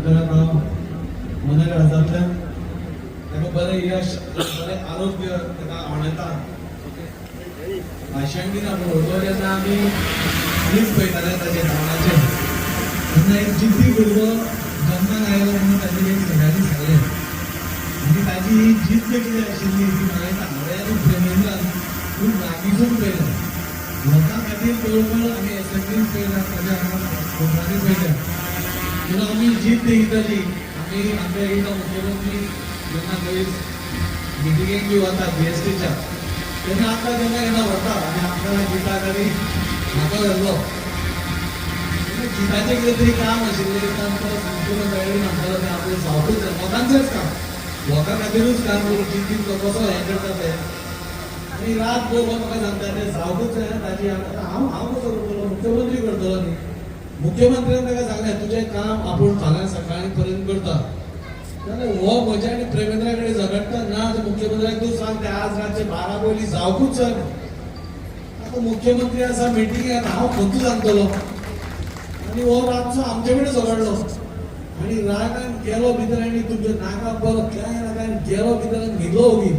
हांव मनगळांतल्यान ताका बरें यश बरें आरोग्य ताका आवडटा भाशण बी आपण जेन्ना आमी न्यूज पळयताले ताचे धांवणाचे तेन्ना एक जिद्दी भुरगो जन्माक आयलो म्हणून ताजेर एक सगळ्यांनी सांगलें आनी ताजी ही जिद्द कितें आशिल्ली ती म्हाका हांवें आनी प्रेमेंद्रान खूब लागींसून पळयलें लोकां खातीर चळवळ आमी एसेंब्लींत पळयल्या ताच्या हांगा कोंकणी पळयल्या म्हणून आमी जिद्द दिताली आमी आमच्या एकदा मुख्यमंत्री जेन्ना खंय मिटिंगेक बी वता BSTच्या तेन्ना आमकां जेन्ना येना वता आनी आमकां गिता गाडी म्हाका धरलो गिताचें कितें तरी काम आशिल्लें तेन्ना आमकां मुख्यमंत्र्यान म्हणटालो तें आपलें जावपूच जाय लोकांचेंच काम लोकां खातीरूच काम करून जिद्दीन तो कसो हें करता तें आनी रातभर म्हाका सांगता तें जावपूच जाय ताची हांव कसो करतलो मुख्यमंत्री करतलो न्ही मुख्यमंत्र्यान ताका सांगलें तुजें काम आपूण फाल्यां सकाळी पर्यंत करता जाल्यार हो म्हज्या आनी प्रेमेंद्रा कडेन झगडटा ना तर मुख्यमंत्र्याक तूं सांग ते आज रातचे 12 पयलीं जावपूच जाय आतां मुख्यमंत्री आसा मिटिंगेक हांव खंयचो सांगतलो आनी हो रातचो आमचे कडेन झगडलो आनी रागान गेलो भितर आनी तुमच्या नाकाक बरो काय नाका आनी गेलो भितर आनी न्हिदलो ओगी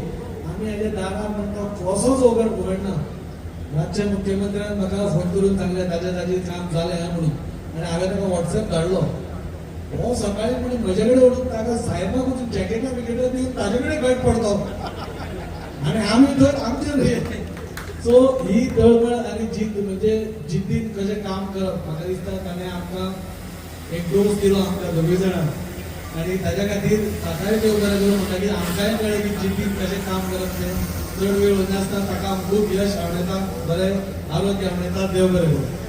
आमी हेजे दारार म्हणटा कसोच उगडना रातच्या मुख्यमंत्र्यान म्हाका फोन करून सांगलें ताजें काम जालें म्हणून आनी हांवें ताका WhatsApp धाडलो हो सकाळी म्हणून म्हजे कडेन वळून ताका साहेबाक जॅकेटां बिकेटां दिवन ताजे कडेन गट पडतो आनी आमी तर आमचे सो ही तळमळ आनी जिद्द म्हणजे जिद्दीन कशें काम करप म्हाका दिसता ताणें आमकां एक डोस दिलो आमकां दोगूय जाणांक आनी ताच्या खातीर ताकाय देव बरें करूं म्हणटा की आमकांय कळ्ळें की जिद्दीन कशें काम करप तें चड वेळ नासता ताका खूब यश आवडटा बरें आरोग्य आवडटा देव बरें करूं